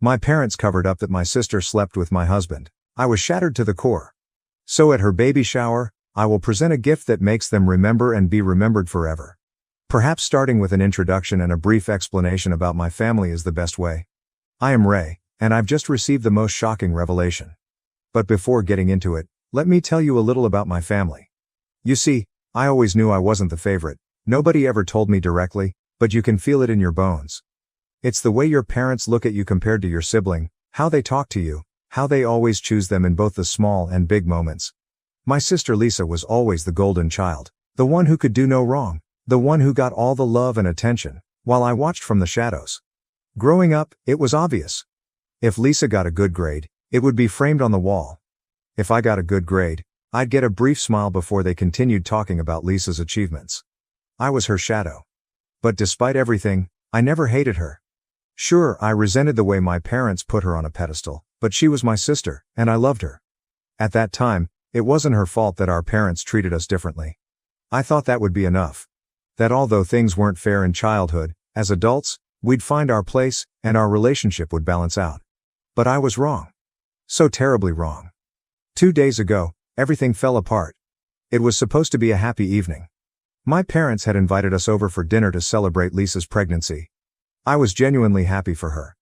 My parents covered up that my sister slept with my husband. I was shattered to the core. So at her baby shower, I will present a gift that makes them remember and be remembered forever. Perhaps starting with an introduction and a brief explanation about my family is the best way. I am Ray, and I've just received the most shocking revelation. But before getting into it, let me tell you a little about my family. You see, I always knew I wasn't the favorite. Nobody ever told me directly, but you can feel it in your bones. It's the way your parents look at you compared to your sibling, how they talk to you, how they always choose them in both the small and big moments. My sister Lisa was always the golden child, the one who could do no wrong, the one who got all the love and attention, while I watched from the shadows. Growing up, it was obvious. If Lisa got a good grade, it would be framed on the wall. If I got a good grade, I'd get a brief smile before they continued talking about Lisa's achievements. I was her shadow. But despite everything, I never hated her. Sure, I resented the way my parents put her on a pedestal, but she was my sister, and I loved her. At that time, it wasn't her fault that our parents treated us differently. I thought that would be enough. That although things weren't fair in childhood, as adults, we'd find our place, and our relationship would balance out. But I was wrong. So terribly wrong. 2 days ago, everything fell apart. It was supposed to be a happy evening. My parents had invited us over for dinner to celebrate Lisa's pregnancy. I was genuinely happy for her.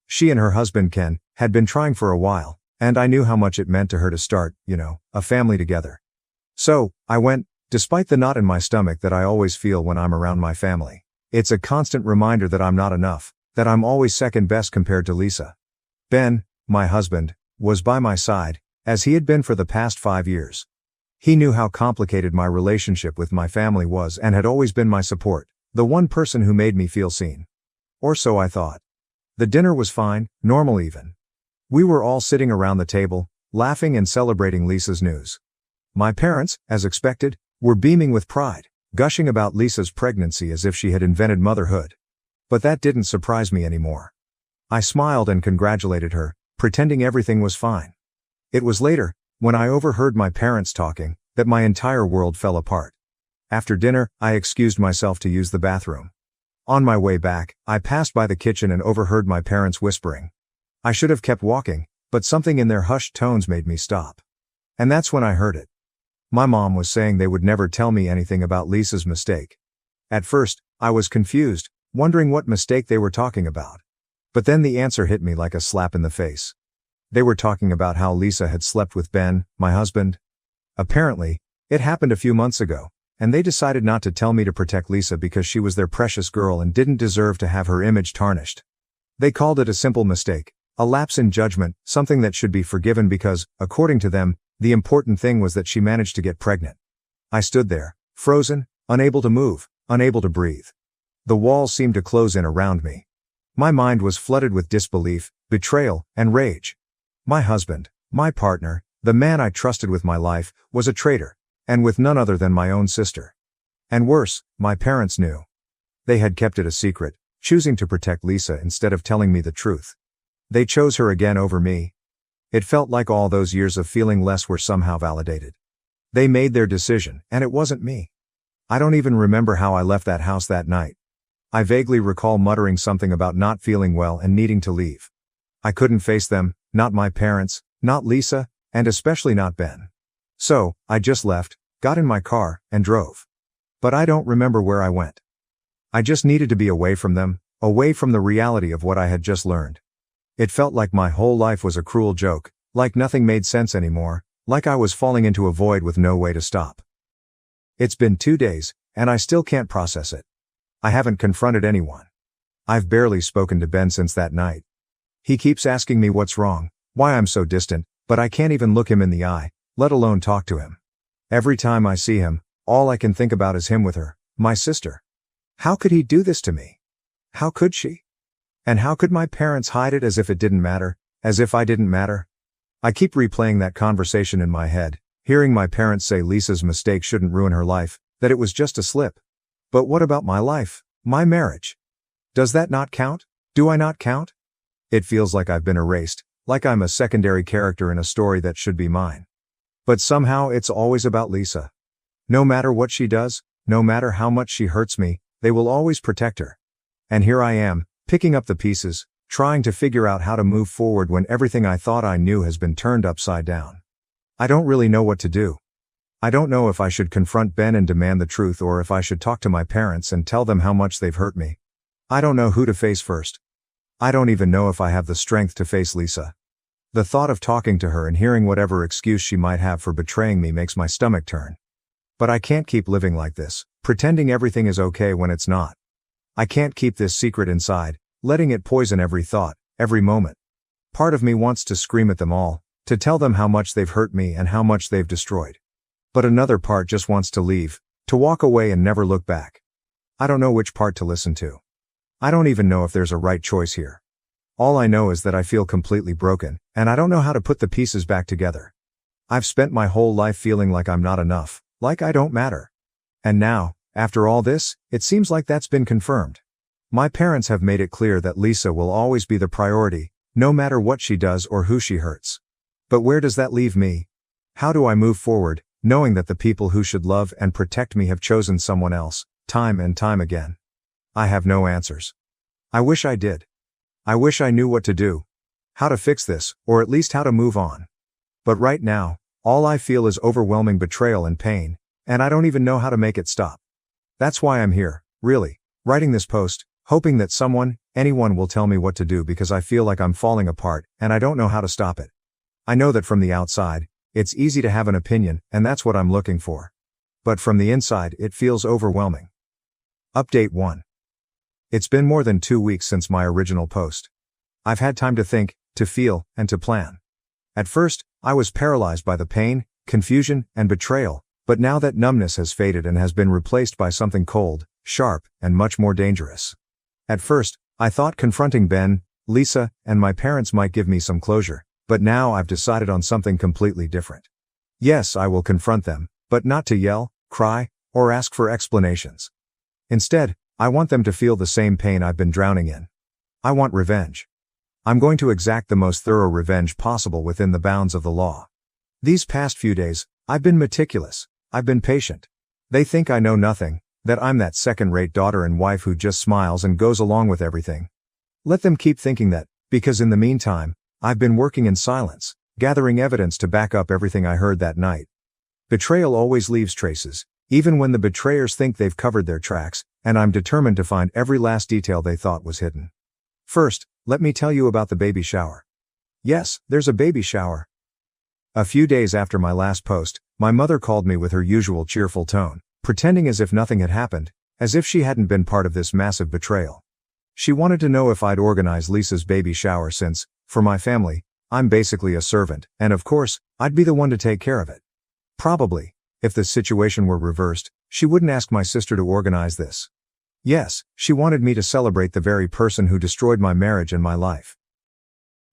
She and her husband Ken had been trying for a while, and I knew how much it meant to her to start, a family together. So, I went, despite the knot in my stomach that I always feel when I'm around my family. It's a constant reminder that I'm not enough, that I'm always second best compared to Lisa. Ben, my husband, was by my side, as he had been for the past 5 years. He knew how complicated my relationship with my family was and had always been my support, the one person who made me feel seen. Or so I thought. The dinner was fine, normal even. We were all sitting around the table, laughing and celebrating Lisa's news. My parents, as expected, were beaming with pride, gushing about Lisa's pregnancy as if she had invented motherhood. But that didn't surprise me anymore. I smiled and congratulated her, pretending everything was fine. It was later, when I overheard my parents talking, that my entire world fell apart. After dinner, I excused myself to use the bathroom. On my way back, I passed by the kitchen and overheard my parents whispering. I should have kept walking, but something in their hushed tones made me stop. And that's when I heard it. My mom was saying they would never tell me anything about Lisa's mistake. At first, I was confused, wondering what mistake they were talking about. But then the answer hit me like a slap in the face. They were talking about how Lisa had slept with Ben, my husband. Apparently, it happened a few months ago, and they decided not to tell me to protect Lisa because she was their precious girl and didn't deserve to have her image tarnished. They called it a simple mistake, a lapse in judgment, something that should be forgiven because, according to them, the important thing was that she managed to get pregnant. I stood there, frozen, unable to move, unable to breathe. The walls seemed to close in around me. My mind was flooded with disbelief, betrayal, and rage. My husband, my partner, the man I trusted with my life, was a traitor, and with none other than my own sister. And worse, my parents knew. They had kept it a secret, choosing to protect Lisa instead of telling me the truth. They chose her again over me. It felt like all those years of feeling less were somehow validated. They made their decision, and it wasn't me. I don't even remember how I left that house that night. I vaguely recall muttering something about not feeling well and needing to leave. I couldn't face them, not my parents, not Lisa, and especially not Ben. So, I just left, got in my car, and drove. But I don't remember where I went. I just needed to be away from them, away from the reality of what I had just learned. It felt like my whole life was a cruel joke, like nothing made sense anymore, like I was falling into a void with no way to stop. It's been 2 days, and I still can't process it. I haven't confronted anyone. I've barely spoken to Ben since that night. He keeps asking me what's wrong, why I'm so distant, but I can't even look him in the eye, let alone talk to him. Every time I see him, all I can think about is him with her, my sister. How could he do this to me? How could she? And how could my parents hide it as if it didn't matter, as if I didn't matter? I keep replaying that conversation in my head, hearing my parents say Lisa's mistake shouldn't ruin her life, that it was just a slip. But what about my life, my marriage? Does that not count? Do I not count? It feels like I've been erased, like I'm a secondary character in a story that should be mine. But somehow it's always about Lisa. No matter what she does, no matter how much she hurts me, they will always protect her. And here I am, picking up the pieces, trying to figure out how to move forward when everything I thought I knew has been turned upside down. I don't really know what to do. I don't know if I should confront Ben and demand the truth or if I should talk to my parents and tell them how much they've hurt me. I don't know who to face first. I don't even know if I have the strength to face Lisa. The thought of talking to her and hearing whatever excuse she might have for betraying me makes my stomach turn. But I can't keep living like this, pretending everything is okay when it's not. I can't keep this secret inside, letting it poison every thought, every moment. Part of me wants to scream at them all, to tell them how much they've hurt me and how much they've destroyed. But another part just wants to leave, to walk away and never look back. I don't know which part to listen to. I don't even know if there's a right choice here. All I know is that I feel completely broken, and I don't know how to put the pieces back together. I've spent my whole life feeling like I'm not enough, like I don't matter. And now, after all this, it seems like that's been confirmed. My parents have made it clear that Lisa will always be the priority, no matter what she does or who she hurts. But where does that leave me? How do I move forward, knowing that the people who should love and protect me have chosen someone else, time and time again? I have no answers. I wish I did. I wish I knew what to do. How to fix this, or at least how to move on. But right now, all I feel is overwhelming betrayal and pain, and I don't even know how to make it stop. That's why I'm here, really, writing this post, hoping that someone, anyone will tell me what to do because I feel like I'm falling apart, and I don't know how to stop it. I know that from the outside, it's easy to have an opinion, and that's what I'm looking for. But from the inside, it feels overwhelming. Update 1. It's been more than 2 weeks since my original post. I've had time to think, to feel, and to plan. At first, I was paralyzed by the pain, confusion, and betrayal, but now that numbness has faded and has been replaced by something cold, sharp, and much more dangerous. At first, I thought confronting Ben, Lisa, and my parents might give me some closure, but now I've decided on something completely different. Yes, I will confront them, but not to yell, cry, or ask for explanations. Instead, I want them to feel the same pain I've been drowning in. I want revenge. I'm going to exact the most thorough revenge possible within the bounds of the law. These past few days, I've been meticulous, I've been patient. They think I know nothing, that I'm that second-rate daughter and wife who just smiles and goes along with everything. Let them keep thinking that, because in the meantime, I've been working in silence, gathering evidence to back up everything I heard that night. Betrayal always leaves traces, even when the betrayers think they've covered their tracks, and I'm determined to find every last detail they thought was hidden. First, let me tell you about the baby shower. Yes, there's a baby shower. A few days after my last post, my mother called me with her usual cheerful tone, pretending as if nothing had happened, as if she hadn't been part of this massive betrayal. She wanted to know if I'd organize Lisa's baby shower since, for my family, I'm basically a servant, and of course, I'd be the one to take care of it. Probably, if the situation were reversed, she wouldn't ask my sister to organize this. Yes, she wanted me to celebrate the very person who destroyed my marriage and my life.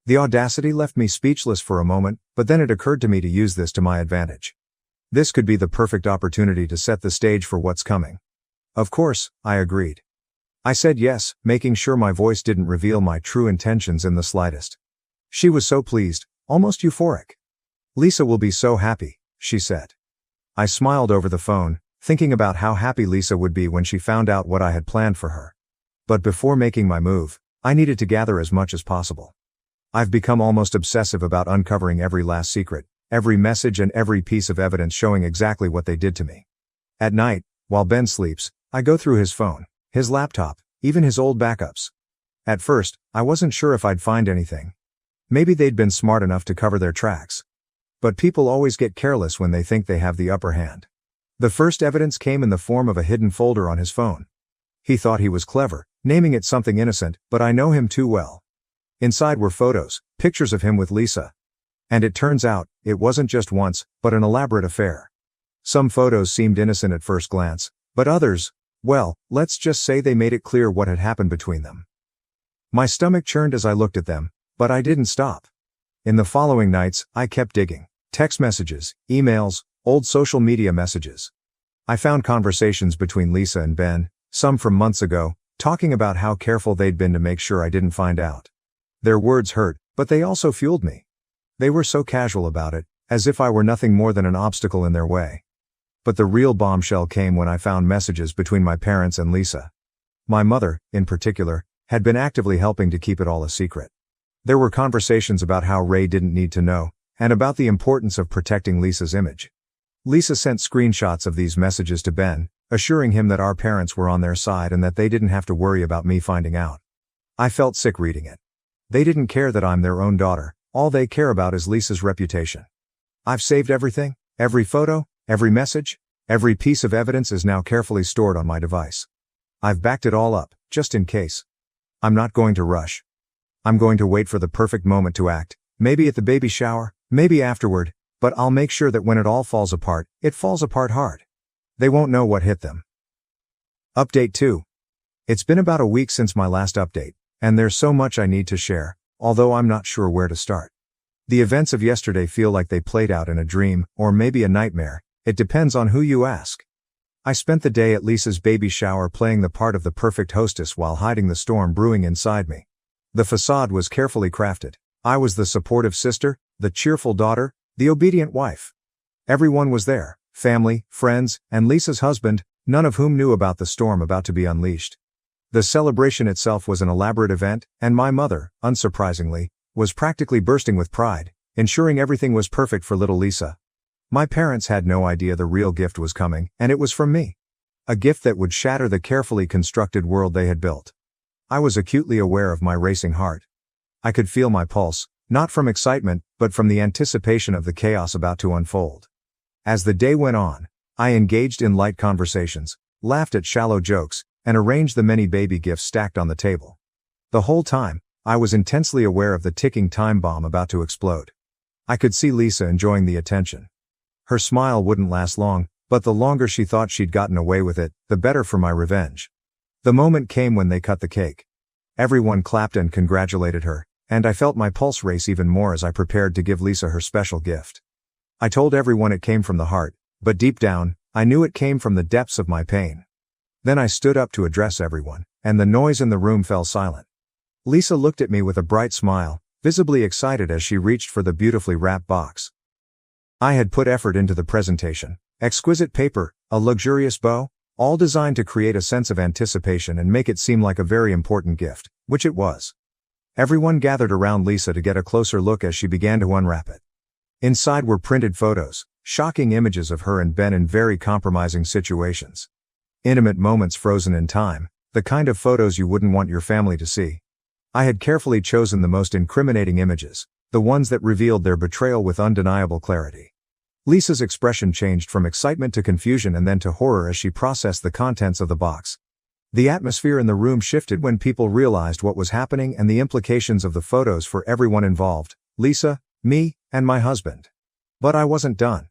The audacity left me speechless for a moment, but then it occurred to me to use this to my advantage. This could be the perfect opportunity to set the stage for what's coming. Of course, I agreed. I said yes, making sure my voice didn't reveal my true intentions in the slightest. She was so pleased, almost euphoric. "Lisa will be so happy," she said. I smiled over the phone, thinking about how happy Lisa would be when she found out what I had planned for her. But before making my move, I needed to gather as much as possible. I've become almost obsessive about uncovering every last secret, every message and every piece of evidence showing exactly what they did to me. At night, while Ben sleeps, I go through his phone, his laptop, even his old backups. At first, I wasn't sure if I'd find anything. Maybe they'd been smart enough to cover their tracks. But people always get careless when they think they have the upper hand. The first evidence came in the form of a hidden folder on his phone. He thought he was clever, naming it something innocent, but I know him too well. Inside were photos, pictures of him with Lisa. And it turns out, it wasn't just once, but an elaborate affair. Some photos seemed innocent at first glance, but others, well, let's just say they made it clear what had happened between them. My stomach churned as I looked at them, but I didn't stop. In the following nights, I kept digging. Text messages, emails, old social media messages. I found conversations between Lisa and Ben, some from months ago, talking about how careful they'd been to make sure I didn't find out. Their words hurt, but they also fueled me. They were so casual about it, as if I were nothing more than an obstacle in their way. But the real bombshell came when I found messages between my parents and Lisa. My mother, in particular, had been actively helping to keep it all a secret. There were conversations about how Ray didn't need to know, and about the importance of protecting Lisa's image. Lisa sent screenshots of these messages to Ben, assuring him that our parents were on their side and that they didn't have to worry about me finding out. I felt sick reading it. They didn't care that I'm their own daughter, all they care about is Lisa's reputation. I've saved everything, every photo, every message, every piece of evidence is now carefully stored on my device. I've backed it all up, just in case. I'm not going to rush. I'm going to wait for the perfect moment to act, maybe at the baby shower, maybe afterward, but I'll make sure that when it all falls apart, it falls apart hard. They won't know what hit them. Update 2. It's been about a week since my last update, and there's so much I need to share, although I'm not sure where to start. The events of yesterday feel like they played out in a dream, or maybe a nightmare. It depends on who you ask. I spent the day at Lisa's baby shower playing the part of the perfect hostess while hiding the storm brewing inside me. The facade was carefully crafted. I was the supportive sister, the cheerful daughter, the obedient wife. Everyone was there, family, friends, and Lisa's husband, none of whom knew about the storm about to be unleashed. The celebration itself was an elaborate event, and my mother, unsurprisingly, was practically bursting with pride, ensuring everything was perfect for little Lisa. My parents had no idea the real gift was coming, and it was from me. A gift that would shatter the carefully constructed world they had built. I was acutely aware of my racing heart. I could feel my pulse, not from excitement, but from the anticipation of the chaos about to unfold. As the day went on, I engaged in light conversations, laughed at shallow jokes, and arranged the many baby gifts stacked on the table. The whole time, I was intensely aware of the ticking time bomb about to explode. I could see Lisa enjoying the attention. Her smile wouldn't last long, but the longer she thought she'd gotten away with it, the better for my revenge. The moment came when they cut the cake. Everyone clapped and congratulated her, and I felt my pulse race even more as I prepared to give Lisa her special gift. I told everyone it came from the heart, but deep down, I knew it came from the depths of my pain. Then I stood up to address everyone, and the noise in the room fell silent. Lisa looked at me with a bright smile, visibly excited as she reached for the beautifully wrapped box. I had put effort into the presentation. Exquisite paper, a luxurious bow, all designed to create a sense of anticipation and make it seem like a very important gift, which it was. Everyone gathered around Lisa to get a closer look as she began to unwrap it. Inside were printed photos, shocking images of her and Ben in very compromising situations. Intimate moments frozen in time, the kind of photos you wouldn't want your family to see. I had carefully chosen the most incriminating images, the ones that revealed their betrayal with undeniable clarity. Lisa's expression changed from excitement to confusion and then to horror as she processed the contents of the box. The atmosphere in the room shifted when people realized what was happening and the implications of the photos for everyone involved, Lisa, me, and my husband. But I wasn't done.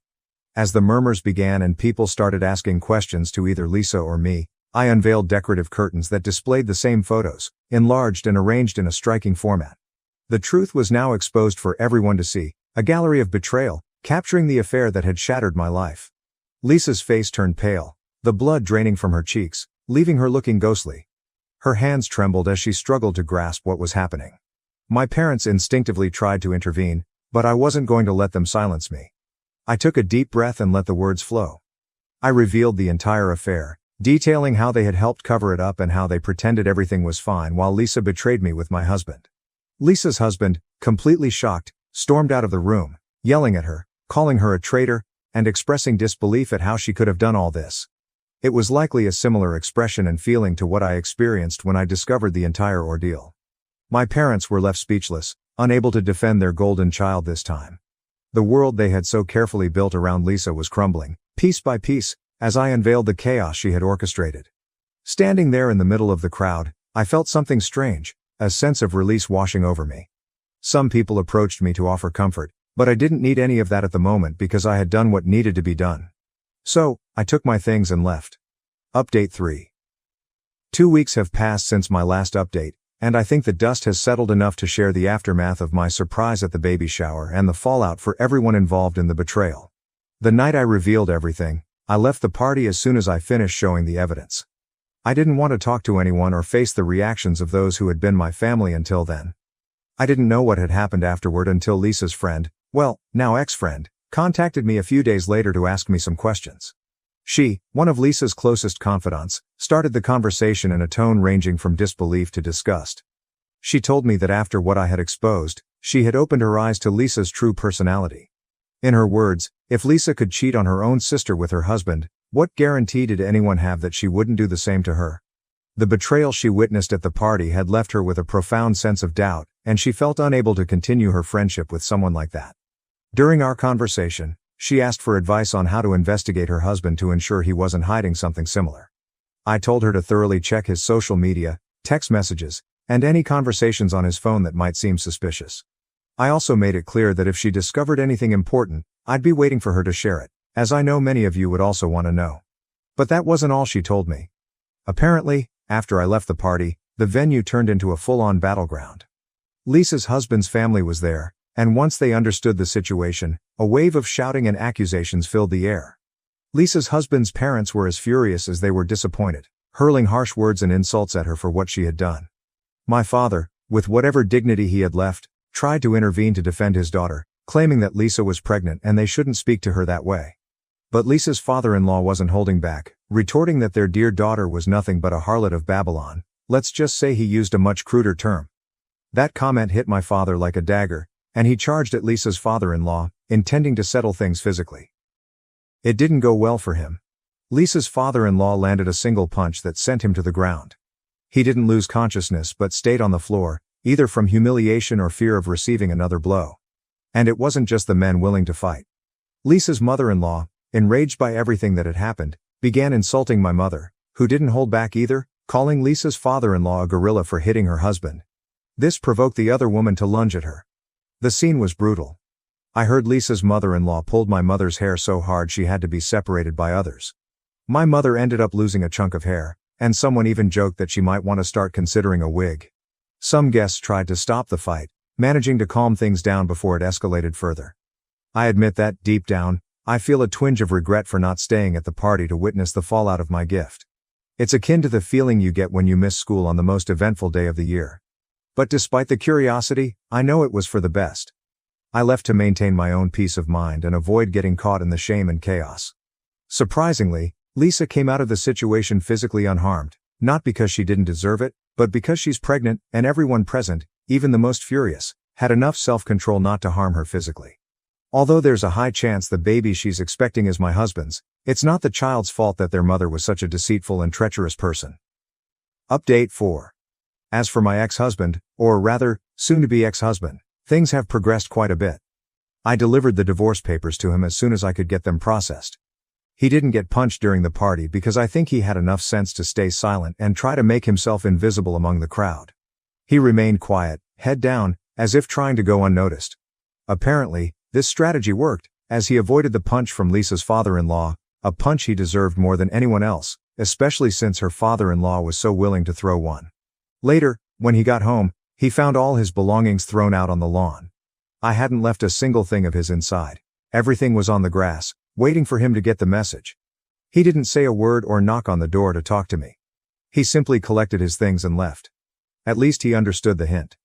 As the murmurs began and people started asking questions to either Lisa or me, I unveiled decorative curtains that displayed the same photos, enlarged and arranged in a striking format. The truth was now exposed for everyone to see, a gallery of betrayal, capturing the affair that had shattered my life. Lisa's face turned pale, the blood draining from her cheeks, leaving her looking ghostly. Her hands trembled as she struggled to grasp what was happening. My parents instinctively tried to intervene, but I wasn't going to let them silence me. I took a deep breath and let the words flow. I revealed the entire affair, detailing how they had helped cover it up and how they pretended everything was fine while Lisa betrayed me with my husband. Lisa's husband, completely shocked, stormed out of the room, yelling at her, calling her a traitor, and expressing disbelief at how she could have done all this. It was likely a similar expression and feeling to what I experienced when I discovered the entire ordeal. My parents were left speechless, unable to defend their golden child this time. The world they had so carefully built around Lisa was crumbling, piece by piece, as I unveiled the chaos she had orchestrated. Standing there in the middle of the crowd, I felt something strange, a sense of release washing over me. Some people approached me to offer comfort, but I didn't need any of that at the moment because I had done what needed to be done. So, I took my things and left. Update 3. 2 weeks have passed since my last update, and I think the dust has settled enough to share the aftermath of my surprise at the baby shower and the fallout for everyone involved in the betrayal. The night I revealed everything, I left the party as soon as I finished showing the evidence. I didn't want to talk to anyone or face the reactions of those who had been my family until then. I didn't know what had happened afterward until Lisa's friend, well, now ex-friend, contacted me a few days later to ask me some questions. She, one of Lisa's closest confidants, started the conversation in a tone ranging from disbelief to disgust. She told me that after what I had exposed, she had opened her eyes to Lisa's true personality. In her words, if Lisa could cheat on her own sister with her husband, what guarantee did anyone have that she wouldn't do the same to her? The betrayal she witnessed at the party had left her with a profound sense of doubt, and she felt unable to continue her friendship with someone like that. During our conversation, she asked for advice on how to investigate her husband to ensure he wasn't hiding something similar. I told her to thoroughly check his social media, text messages, and any conversations on his phone that might seem suspicious. I also made it clear that if she discovered anything important, I'd be waiting for her to share it, as I know many of you would also want to know. But that wasn't all she told me. Apparently, after I left the party, the venue turned into a full-on battleground. Lisa's husband's family was there, and once they understood the situation, a wave of shouting and accusations filled the air. Lisa's husband's parents were as furious as they were disappointed, hurling harsh words and insults at her for what she had done. My father, with whatever dignity he had left, tried to intervene to defend his daughter, claiming that Lisa was pregnant and they shouldn't speak to her that way. But Lisa's father-in-law wasn't holding back, retorting that their dear daughter was nothing but a harlot of Babylon. Let's just say he used a much cruder term. That comment hit my father like a dagger, and he charged at Lisa's father-in-law, intending to settle things physically. It didn't go well for him. Lisa's father-in-law landed a single punch that sent him to the ground. He didn't lose consciousness but stayed on the floor, either from humiliation or fear of receiving another blow. And it wasn't just the men willing to fight. Lisa's mother-in-law, enraged by everything that had happened, began insulting my mother, who didn't hold back either, calling Lisa's father-in-law a gorilla for hitting her husband. This provoked the other woman to lunge at her. The scene was brutal. I heard Lisa's mother-in-law pulled my mother's hair so hard she had to be separated by others. My mother ended up losing a chunk of hair, and someone even joked that she might want to start considering a wig. Some guests tried to stop the fight, managing to calm things down before it escalated further. I admit that, deep down, I feel a twinge of regret for not staying at the party to witness the fallout of my gift. It's akin to the feeling you get when you miss school on the most eventful day of the year. But despite the curiosity, I know it was for the best. I left to maintain my own peace of mind and avoid getting caught in the shame and chaos. Surprisingly, Lisa came out of the situation physically unharmed, not because she didn't deserve it, but because she's pregnant, and everyone present, even the most furious, had enough self-control not to harm her physically. Although there's a high chance the baby she's expecting is my husband's, it's not the child's fault that their mother was such a deceitful and treacherous person. Update 4. As for my ex-husband, or rather, soon-to-be ex-husband, things have progressed quite a bit. I delivered the divorce papers to him as soon as I could get them processed. He didn't get punched during the party because I think he had enough sense to stay silent and try to make himself invisible among the crowd. He remained quiet, head down, as if trying to go unnoticed. Apparently, this strategy worked, as he avoided the punch from Lisa's father-in-law, a punch he deserved more than anyone else, especially since her father-in-law was so willing to throw one. Later, when he got home, he found all his belongings thrown out on the lawn. I hadn't left a single thing of his inside. Everything was on the grass, waiting for him to get the message. He didn't say a word or knock on the door to talk to me. He simply collected his things and left. At least he understood the hint.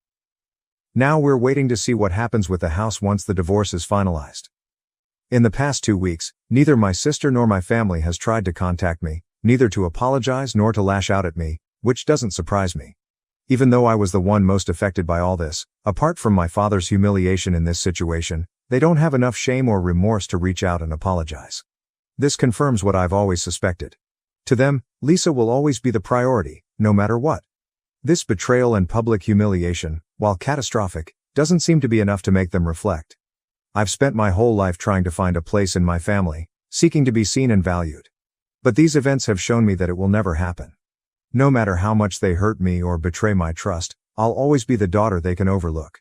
Now we're waiting to see what happens with the house once the divorce is finalized. In the past 2 weeks, neither my sister nor my family has tried to contact me, neither to apologize nor to lash out at me, which doesn't surprise me. Even though I was the one most affected by all this, apart from my father's humiliation in this situation, they don't have enough shame or remorse to reach out and apologize. This confirms what I've always suspected. To them, Lisa will always be the priority, no matter what. This betrayal and public humiliation, while catastrophic, doesn't seem to be enough to make them reflect. I've spent my whole life trying to find a place in my family, seeking to be seen and valued. But these events have shown me that it will never happen. No matter how much they hurt me or betray my trust, I'll always be the daughter they can overlook.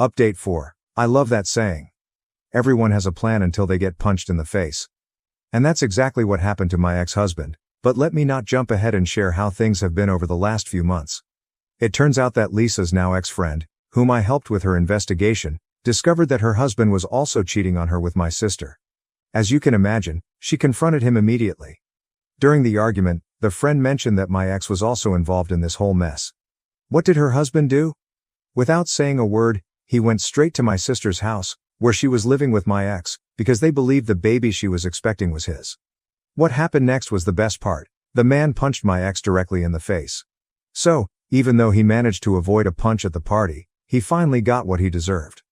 Update 4. I love that saying. Everyone has a plan until they get punched in the face. And that's exactly what happened to my ex-husband, but let me not jump ahead and share how things have been over the last few months. It turns out that Lisa's now ex-friend, whom I helped with her investigation, discovered that her husband was also cheating on her with my sister. As you can imagine, she confronted him immediately. During the argument, the friend mentioned that my ex was also involved in this whole mess. What did her husband do? Without saying a word, he went straight to my sister's house, where she was living with my ex, because they believed the baby she was expecting was his. What happened next was the best part. The man punched my ex directly in the face. So, even though he managed to avoid a punch at the party, he finally got what he deserved.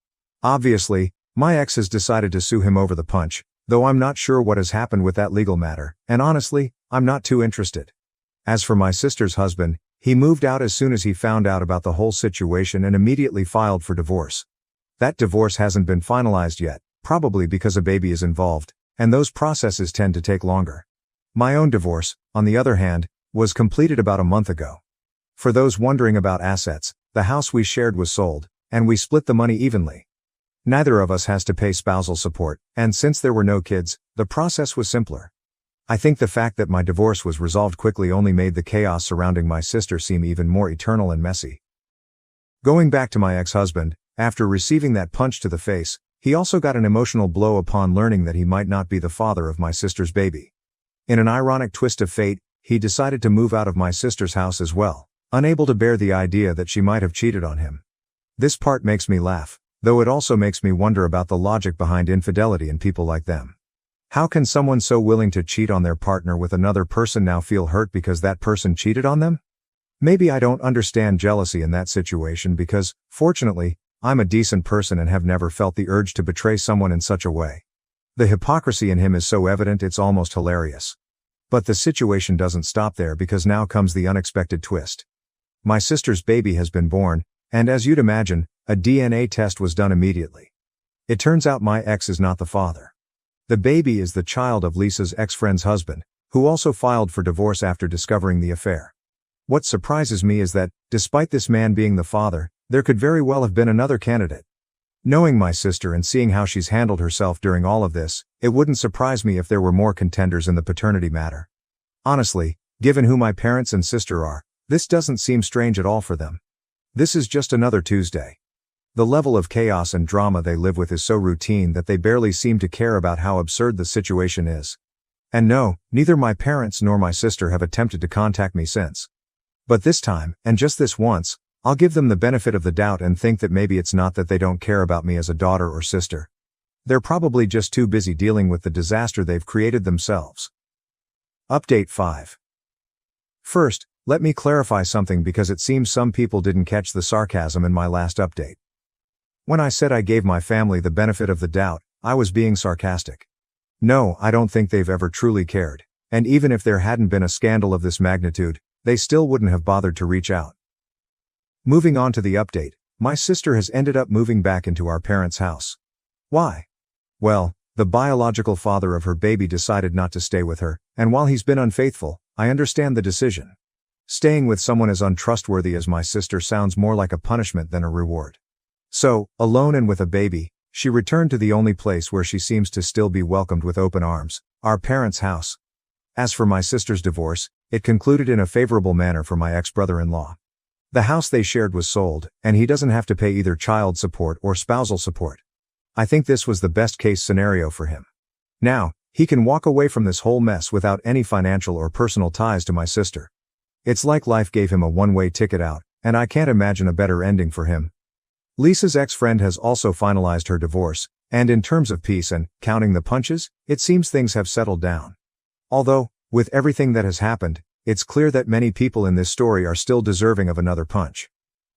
Obviously, my ex has decided to sue him over the punch, though I'm not sure what has happened with that legal matter, and honestly, I'm not too interested. As for my sister's husband, he moved out as soon as he found out about the whole situation and immediately filed for divorce. That divorce hasn't been finalized yet, probably because a baby is involved, and those processes tend to take longer. My own divorce, on the other hand, was completed about a month ago. For those wondering about assets, the house we shared was sold, and we split the money evenly. Neither of us has to pay spousal support, and since there were no kids, the process was simpler. I think the fact that my divorce was resolved quickly only made the chaos surrounding my sister seem even more eternal and messy. Going back to my ex-husband, after receiving that punch to the face, he also got an emotional blow upon learning that he might not be the father of my sister's baby. In an ironic twist of fate, he decided to move out of my sister's house as well, unable to bear the idea that she might have cheated on him. This part makes me laugh, though it also makes me wonder about the logic behind infidelity in people like them. How can someone so willing to cheat on their partner with another person now feel hurt because that person cheated on them? Maybe I don't understand jealousy in that situation because, fortunately, I'm a decent person and have never felt the urge to betray someone in such a way. The hypocrisy in him is so evident it's almost hilarious. But the situation doesn't stop there because now comes the unexpected twist. My sister's baby has been born, and as you'd imagine, a DNA test was done immediately. It turns out my ex is not the father. The baby is the child of Lisa's ex-friend's husband, who also filed for divorce after discovering the affair. What surprises me is that, despite this man being the father, there could very well have been another candidate. Knowing my sister and seeing how she's handled herself during all of this, it wouldn't surprise me if there were more contenders in the paternity matter. Honestly, given who my parents and sister are, this doesn't seem strange at all for them. This is just another Tuesday. The level of chaos and drama they live with is so routine that they barely seem to care about how absurd the situation is. And no, neither my parents nor my sister have attempted to contact me since. But this time, and just this once, I'll give them the benefit of the doubt and think that maybe it's not that they don't care about me as a daughter or sister. They're probably just too busy dealing with the disaster they've created themselves. Update 5. First, let me clarify something because it seems some people didn't catch the sarcasm in my last update. When I said I gave my family the benefit of the doubt, I was being sarcastic. No, I don't think they've ever truly cared, and even if there hadn't been a scandal of this magnitude, they still wouldn't have bothered to reach out. Moving on to the update, my sister has ended up moving back into our parents' house. Why? Well, the biological father of her baby decided not to stay with her, and while he's been unfaithful, I understand the decision. Staying with someone as untrustworthy as my sister sounds more like a punishment than a reward. So, alone and with a baby, she returned to the only place where she seems to still be welcomed with open arms, our parents' house. As for my sister's divorce, it concluded in a favorable manner for my ex-brother-in-law. The house they shared was sold, and he doesn't have to pay either child support or spousal support. I think this was the best-case scenario for him. Now, he can walk away from this whole mess without any financial or personal ties to my sister. It's like life gave him a one-way ticket out, and I can't imagine a better ending for him. Lisa's ex-friend has also finalized her divorce, and in terms of peace and counting the punches, it seems things have settled down. Although, with everything that has happened, it's clear that many people in this story are still deserving of another punch.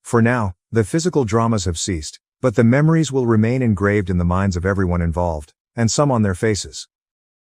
For now, the physical dramas have ceased, but the memories will remain engraved in the minds of everyone involved, and some on their faces.